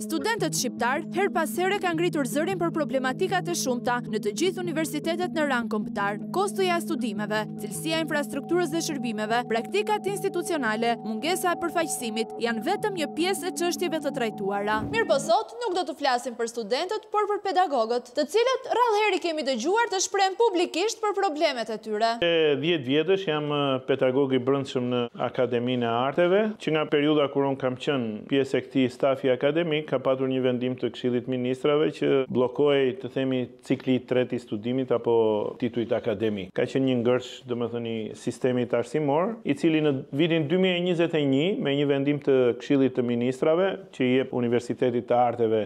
Studentët shqiptar her pas here kanë ngritur zërin për problematikat e shumta në të gjithë universitetet në rang kombëtar. Kostoja e studimeve, cilësia e infrastrukturës dhe shërbimeve, praktikat institucionale, mungesa e përfaqësimit janë vetëm një pjesë e çështjeve të trajtuara. Mirë po sot nuk do të flasim për studentët, por për pedagogët, të cilët rrallëherë kemi dëgjuar të shprehen publikisht për problemet e tyre. 10 vjetësh jam pedagog i brendshëm në Akademinë e Arteve, që nga periudha kur unë kam qenë pjesë e këtij stafi akademik, ka patur një vendim të Këshillit Ministrave që bllokoi, të themi, cikli i tretë i studimit apo titujt akademik. Ka qenë një ngërç, domethënë, i sistemit arsimor, i cili në vitin 2021 me një vendim të Këshillit të Ministrave që i jep Universitetit të Arteve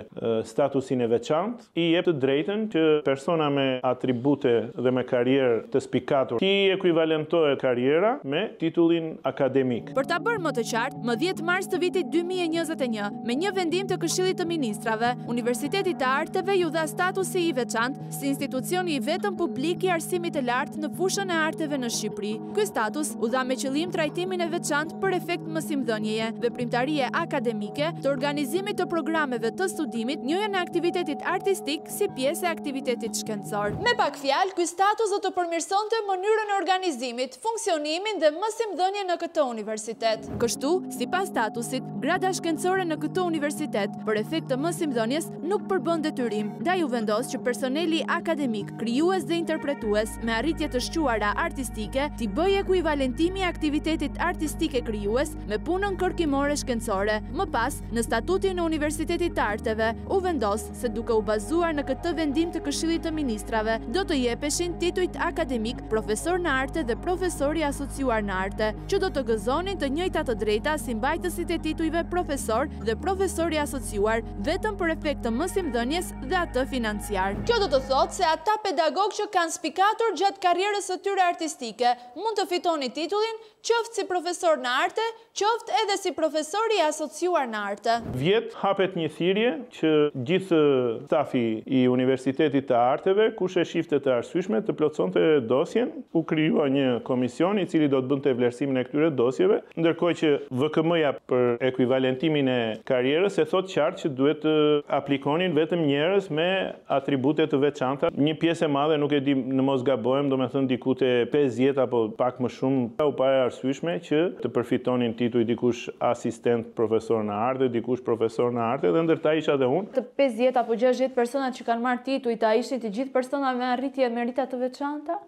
statusin e veçantë, i jep të drejtën që persona me atribute dhe me karrierë të spikatur ti ekuivalentohet karriera me titullin akademik. Për ta bërë më të qartë, më 10 mars të vitit 2021, me një vendim të Këshillit të Ministrave, Universiteti të Arteve ju dha statusi i veçantë si institucioni i vetëm publik i arsimit të lartë në fushën e arteve në Shqipëri. Ky status u dha me qëllim trajtimin e veçantë për efekt mësimdhënieje, veprimtarie akademike, të organizimit të programeve të studimit, njëjën e aktivitetit artistik si pjesë e aktivitetit shkencor. Me pak fjalë, ky status do të përmirësonte mënyrën e organizimit, funksionimin dhe mësimdhënien në këtë universitet. Kështu, sipas statusit, grada shkencore në këtë universitet për efekt të mësimdhënies nuk përbën detyrim, ndaj u vendos që personeli akademik, krijues dhe interpretues me arritje të shquara artistike t'i bëjë ekuivalentimi i aktivitetit artistike krijues me punën kërkimore shkencore. Më pas, në statutin e Universitetit të Arteve u vendos se duke u bazuar në këtë vendim të Këshillit të Ministrave, do të jepeshin titujt akademik profesor në arte dhe profesor i asociuar në arte, që do të gëzonin të njëjtat të drejta si mbajtësit e titujve profesor dhe profesor i asociuar, vetëm për efekt të mësimdhënies dhe atë financiar. Kjo do të thotë se ata pedagogë që kanë spikatur gjatë karrierës së tyre artistike mund të fitonin titullin qoftë si profesor në arte, qoftë edhe si profesor i asociuar në arte. Vjet hapet një thirrje që gjithë stafi i Universitetit të Arteve, kush e shifte të arsyeshme, të plotësonte dosjen. U krijua një komision i cili do të bënte vlerësimin e këtyre dosjeve, ndërkohë që VKM-ja për ekuivalentimin e karrierës e thot qartë që duhet të aplikonin vetëm njerëz me atribute të veçanta. Një pjesë e madhe, nuk e di, në mos gabohem, domethënë diku te 50 apo pak më shumë, u pa arsyeshme që të përfitonin titull dikush asistent profesor në arte, dikush profesor në arte, dhe ndërta isha dhe unë. Të 50 apo 60 personat që kanë marrë titull, a ishit të gjithë persona me arritje merita të veçanta?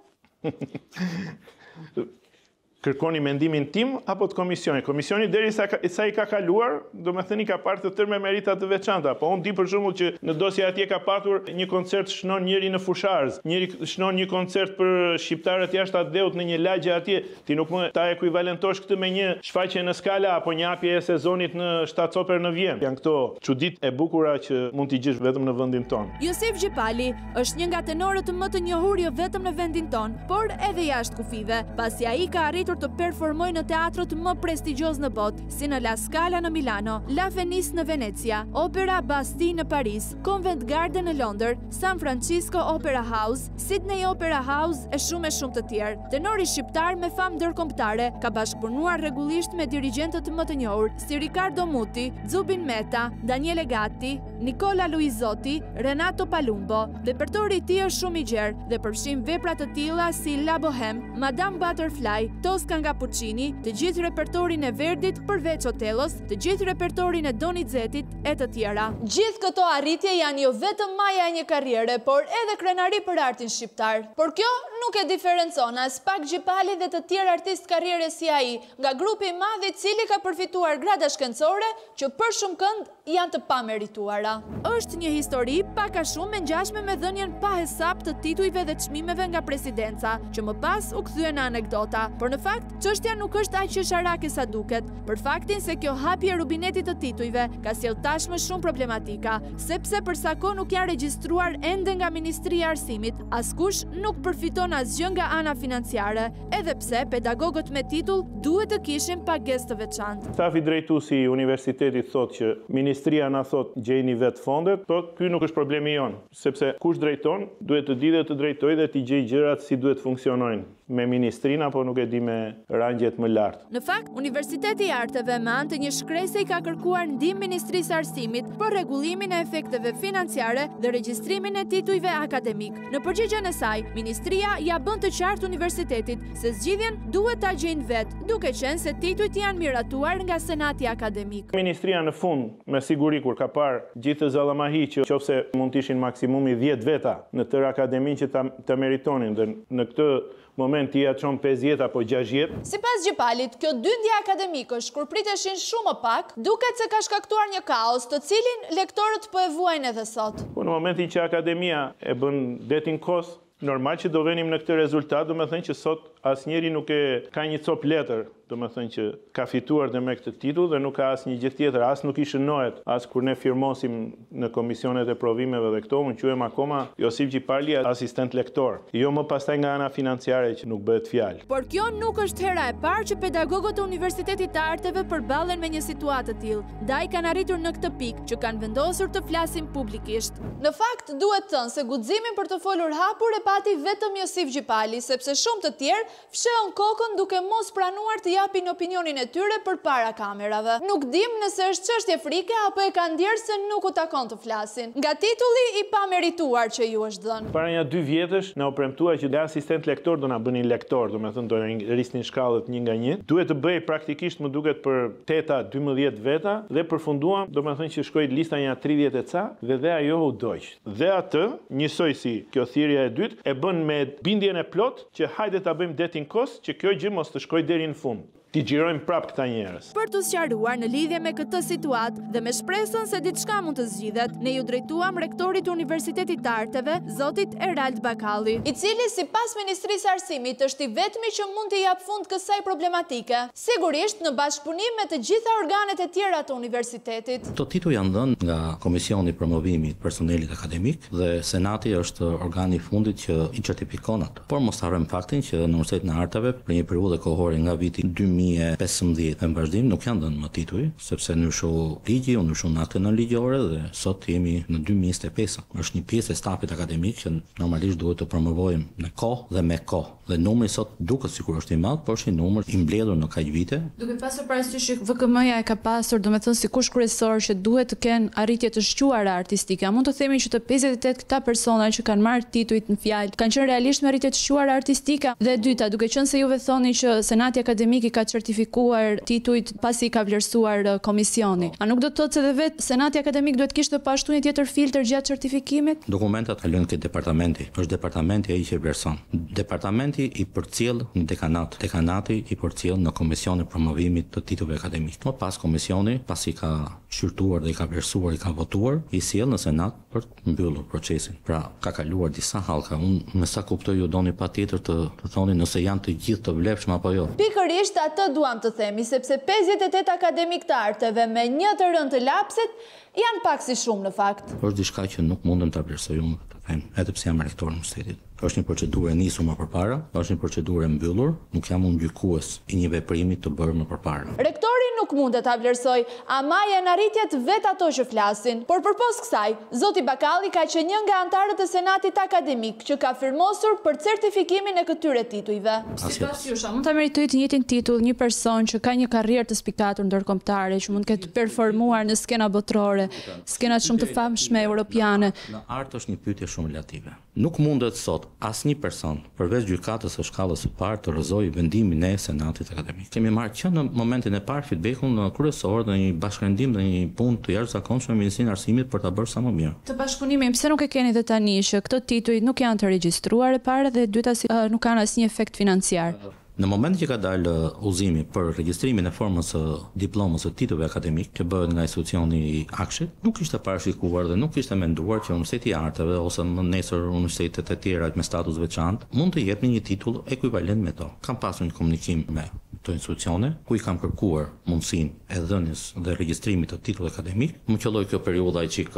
Kërkoni mendimin tim apo të komisionit. Komisioni deri sa i ka kaluar, do me thëni ka parë të tërë me merita të veçanta. Po unë di për shembull që në dosja atje ka patur një koncert shënon njëri në Fusharz, njëri shënon një koncert për shqiptarët jashtë Adeut në një lagje atje. Ti nuk më ta ekuivalentosh këtë me një shfaqje në Skala apo një hapje e sezonit në Shtatsoper në Vjenë. Janë këto çuditë e bukura që mund t'i gjesh vetëm në vendin tonë. Josef Gjepali është një nga tenorët më të njohur jo vetëm në vendin tonë, por edhe jashtë kufive, pasi ai ka arritur të performoj në teatrët më prestigjioz në botë, si në La Scala në Milano, La Fenice në Venecia, Opera Bastille në Paris, Covent Garden në Londër, San Francisco Opera House, Sydney Opera House e shumë të tjerë. Tenori shqiptar me famë ndërkombëtare ka bashkëpunuar rregullisht me dirigjentët më të njohur si Riccardo Muti, Zubin Mehta, Daniele Gatti, Nicola Luizotti, Renato Palumbo. Repertori i tij është shumë i gjerë dhe përfshin vepra të tilla si La Bohème, Madame Butterfly, Tosca nga Puccini, të gjithë repertorin e Verdit përveç Otellos, të gjithë repertorin e Donizetit e të tjera. Gjithë këto arritje janë jo vetëm maja e një karriere, por edhe krenari për artin shqiptar. Por kjo nuk e diferencon as pak Gjepali dhe të tjerë artist karriere si ai, nga grupi i madh i cili ka përfituar grada shkencore që për shumë kënd janë të pamerituara. Është një histori pak a shumë e ngjashme me dhënien pa hesap të titujve dhe çmimeve nga presidenca, që më pas u kthyen në anekdota. Por në fakt, çështja nuk është aq qesharake sa duket, për faktin se kjo hapje e rubinetit të titujve ka sjellë tashmë shumë problematika, sepse për sa kohë nuk janë regjistruar ende nga Ministria e Arsimit, askush nuk përfiton asgjë nga ana financiare, edhe pse pedagogët me titull duhet të kishin pagesë të veçantë. Stafi drejtuesi i universitetit thotë që Ministria na thotë gjejni vetë fondet, po ky nuk është problemi jon, sepse kush drejton duhet të di dhe të drejtojë dhe të gjejë gjërat si duhet funksionojnë. me ministrinë apo nuk e di me rangjet më lartë. Në fakt, Universiteti i Arteve me anë të një shkrese i ka kërkuar ndihmë Ministrisë së Arsimit për rregullimin e efekteve financiare dhe regjistrimin e titujve akademik. Në përgjigjen e saj, Ministria ja bën të qartë universitetit se zgjidhjen duhet ta gjejnë vetë, duke qenë se titujt janë miratuar nga Senati akademik. Ministria në fund, me siguri kur ka parë gjithë zallamahi që qofse mund të ishin maksimumi 10 veta në tërë akademinë që të meritonin dhe në këtë moment i atëshon 50 apo 60. Sipas Gjipalit, kjo dyndje akademikësh kur priteshin shumë më pak, duket se ka shkaktuar një kaos, të cilin lektorët po e vuajnë edhe sot. Po në momentin që akademia e bën detin kos, normal që do venim në këtë rezultat, do me thënë që sot asnjëri nuk e ka një cop letër, do me thënë që ka fituar dhe me këtë titull dhe nuk ka as një gjë tjetër, as nuk i shënohet, as kur ne firmosim në komisionet e provimeve dhe këto, unë quhem akoma Josip Gjipali asistent lektor. Jo më pastaj nga ana financiare që nuk bëhet fjalë. Por kjo nuk është hera e parë që pedagogët e Universitetit të Arteve përballen me një situatë të tillë. Ndaj kanë arritur në këtë pikë që kanë vendosur të flasin publikisht. Në fakt, duhet thënë se guximin për të folur hapur e pati vetëm Josip Gjipali, sepse shumë të tjerë fshehën kokën duke mos pranuar të japin opinionin e tyre përpara kamerave. Nuk dim nëse është çështje frike apo e kanë ndjerë se nuk u takon të flasin. Nga titulli i pamerituar që ju është dhënë. Para një 2 vjetësh na u premtua që dhe asistent lektor do na bënin lektor, do me thënë do na rrisnin shkallët 1 nga 1. Duhet të bëj praktikisht më duket për 8-12 veta dhe përfunduam, do me thënë që shkoi lista një 30 e ca dhe ajo u doq. Dhe atë, njësoj si kjo thirrja e dytë, e bën me bindjen e plot që hajde ta bëjmë detin kos që kjo gjë mos të shkojë deri në fund. Ti gjirojmë prap këta njerëz. Për të sqaruar në lidhje me këtë situatë dhe me shpresën se diçka mund të zgjidhet, ne ju drejtuam rektorit të Universitetit të Arteve, zotit Erald Bakalli, i cili sipas Ministrisë së Arsimit është i vetmi që mund të jap fund kësaj problematike, sigurisht në bashkëpunim me të gjitha organet e tjera të universitetit. Këto tituj janë dhënë nga Komisioni i Promovimit të Personelit Akademik dhe Senati është organi i fundit që i certifikon atë. Por mos harrojmë faktin që në Universitetin e Arteve për një periudhë kohore nga viti 2015 në vazhdim nuk janë dhënë më tituj, sepse ndryshoi ligji, ndryshon akte në ligjore dhe sot jemi në 2025. Është një pjesë e stafit akademik që normalisht duhet të promovojmë në kohë dhe me kohë. Dhe numri sot duket sikur është i madh, por është një numër i mbledhur në kaq vite. Duke pasur parasysh që VKM-ja e ka pasur, domethënë si kush kryesor që duhet të kenë arritje të shquara artistike. A mund të themi që të 58 këta persona që kanë marrë titujt në fjalë kanë qenë realisht me arritje të shquara artistike? Dhe e dyta, duke qenë se juve thoni që Senati akademik i ka certifikuar titujt pasi i ka vlerësuar komisioni. A nuk do të thotë se edhe vetë Senati akademik duhet kishte pashtu një tjetër filtr gjatë certifikimit? Dokumentat kalojnë ke departamenti. Është departamenti ai që vlerëson. Departamenti i përcjell në dekanat. Dekanati i përcjell në komision e promovimit të titujve akademik. Më pas komisioni, pasi ka shqyrtuar dhe i ka vlerësuar, i ka votuar, i sjell në Senat për të mbyllur procesin. Pra, ka kaluar disa hallka. Unë me sa kuptoj ju doni patjetër të thoni nëse janë të gjithë të vlefshëm apo jo. Pikërisht atë duam të themi, sepse 58 akademik të arteve me një të rënd të lapsit janë pak si shumë në fakt. Është diçka që nuk mundem ta vlerësoj unë, të them, edhe pse jam rektor në universitetit. Është një procedurë e nisur më përpara, është një procedurë e mbyllur, nuk jam unë gjykues i një veprimi të bërë më përpara. Rektori nuk mund të ta vlerësoj, ama janë arritjet vetë ato që flasin. Por përpos kësaj, zoti Bakalli ka qenë një nga antarët e Senatit akademik që ka firmosur për certifikimin e këtyre titujve. Sipas jush, mund ta meritojë të njëjtin titull një person që ka një karrierë të spikatur ndërkombëtare, që mund të ketë performuar në skena botërore, skenat shumë të famshme europiane. Në art është një pyetje shumë relative. Nuk mundet sot asnjë person, përveç gjykatës së shkallës së parë, të rrëzojë vendimin e Senatit akademik. Kemi marrë që në momentin e parë feedbackun kryesor dhe një bashkërendim dhe një punë të jashtëzakonshme me Ministrinë e Arsimit për ta bërë sa më mirë. Të bashkëpunimi, pse nuk e keni dhe tani që këto tituj nuk janë të regjistruar e para dhe dyta nuk kanë asnjë efekt financiar? Në momentin që ka dalë udhëzimi për regjistrimin e formës së diplomës së titujve akademik që bëhet nga institucioni i Akshit, nuk ishte parashikuar dhe nuk ishte menduar që Universiteti i Arteve ose më nesër universitetet e tjera me status veçantë mund të jepnin një titull ekuivalent me to. Kam pasur një komunikim me këto institucione ku i kam kërkuar mundësinë e dhënies dhe regjistrimit të titullit akademik. Më qelloi kjo periudha i çik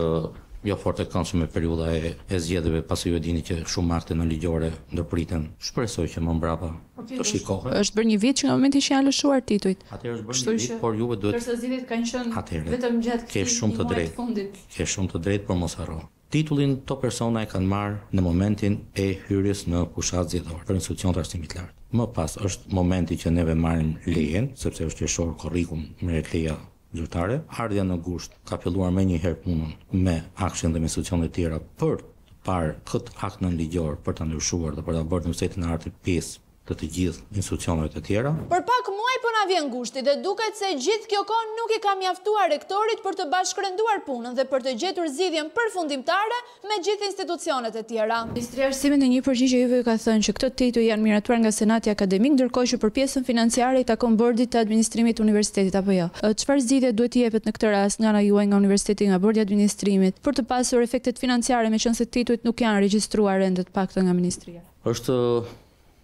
jo fort e këndshme periudha e zgjedhjeve, pasi ju e dini që shumë akte në ligjore ndërpriten. Shpresoj që më mbrapa të shikohen. Është bërë një vit që në momentin që janë lëshuar titujt. Atëherë është bërë një vit, por juve duhet. Përsa zgjidhjet kanë qenë vetëm gjatë ke shumë të drejtë. Ke shumë të drejtë, por mos harro. Titullin to persona e kanë marrë në momentin e hyrjes në fushat zgjedhore për institucion të arsimit lart. Më pas është momenti që neve marrim lejen, sepse është qershor korrikum merret leja zyrtare. Ardha në gusht ka filluar më një herë punën me akshin dhe me institucione të tjera për të parë këtë akt nënligjor për ta ndryshuar dhe për ta bërë Universitetin e Artit pjesë të gjithë institucioneve të tjera. Për pak muaj po na vjen gushti dhe duket se gjithë kjo kohë nuk i ka mjaftuar rektorit për të bashkërenduar punën dhe për të gjetur zgjidhjen përfundimtare me gjithë institucionet e tjera. Ministri i Arsimit në një përgjigje juve ka thënë që këto tituj janë miratuar nga Senati Akademik, ndërkohë që për pjesën financiare i takon bordit të administrimit të universitetit apo jo. Çfarë zgjidhje duhet i jepet në këtë rast nga ana juaj, nga universiteti, nga bordi i administrimit për të pasur efektet financiare, meqense titujt nuk janë regjistruar ende të paktën nga ministria? Është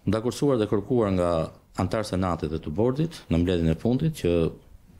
dakursuar dhe kërkuar nga antar senatit dhe të bordit në mbledhjen e fundit që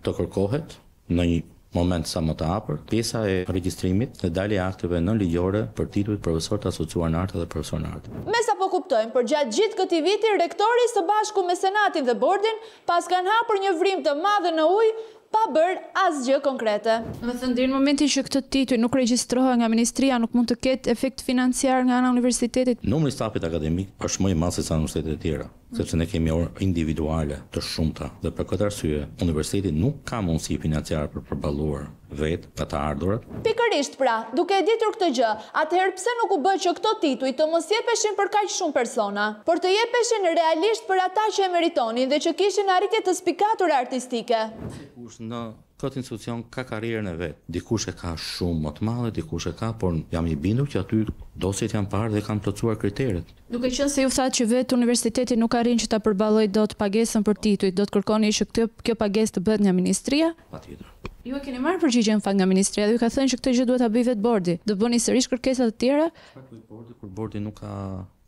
të kërkohet në një moment sa më të afër pjesa e regjistrimit dhe dalja e akteve nënligjore për titujt profesor të asociuar në arte dhe profesor në arte. Me sa po kuptojmë, për gjatë gjithë këtij viti rektori së bashku me senatin dhe bordin pas kanë hapur një vrim të madh në ujë pa bërë asgjë konkrete. Do të thënë deri në momentin që këtë titull nuk regjistrohet nga ministria, nuk mund të ketë efekt financiar nga ana e universitetit. Numri i stafit akademik është më i madh se sa universitetet e tjera, sepse ne kemi orë individuale të shumta dhe për këtë arsye universiteti nuk ka mundësi financiare për përballuar vetë pa të ardhurat. Pikërisht pra, duke e ditur këtë gjë, atëherë pse nuk u bë që këto tituj të mos jepeshin për kaq shumë persona, por të jepeshin realisht për ata që e meritonin dhe që kishin arritje të spikatur artistike? Dikush në këtë institucion ka karrierën e vet. Dikush e ka shumë më të madhe, dikush e ka, por jam i bindur që aty dosjet janë parë dhe kanë plotësuar kriteret. Duke qenë se ju thatë që vetë universiteti nuk arrin që ta përballojë dot pagesën për tituj, do të kërkoni që kjo pagesë të bëhet nga ministria? Patjetër. Ju e keni marrë përgjigje në fakt nga ministria dhe ju ka thënë që këtë gjë duhet ta bëjë vetë bordi. Do bëni sërish kërkesa të tjera? Kur bordi nuk ka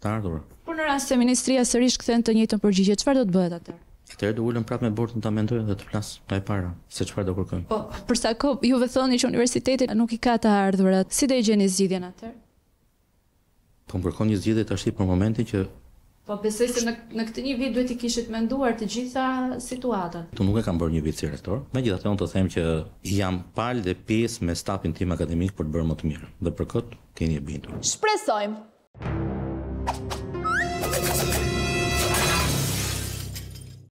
të ardhur. Por në rast se ministria sërish kthen të njëjtën përgjigje, çfarë do të bëhet atëherë? Atëherë do ulem prapë me bordin ta mendojnë dhe të flas më para se çfarë do kërkojmë. Po, për sa kohë juve thoni që universiteti nuk i ka të ardhurat, si do i gjeni zgjidhjen atëherë? Po më kërkon një zgjidhje tash për momentin që Po besoj se në këtë një vit duhet i kishit menduar të gjitha situatat. Tu nuk e kam bërë një vit si rektor. Megjithatë unë të them që jam palë dhe pjesë me stafin tim akademik për të bërë më të mirë. Dhe për këtë keni e bindur. Shpresojmë.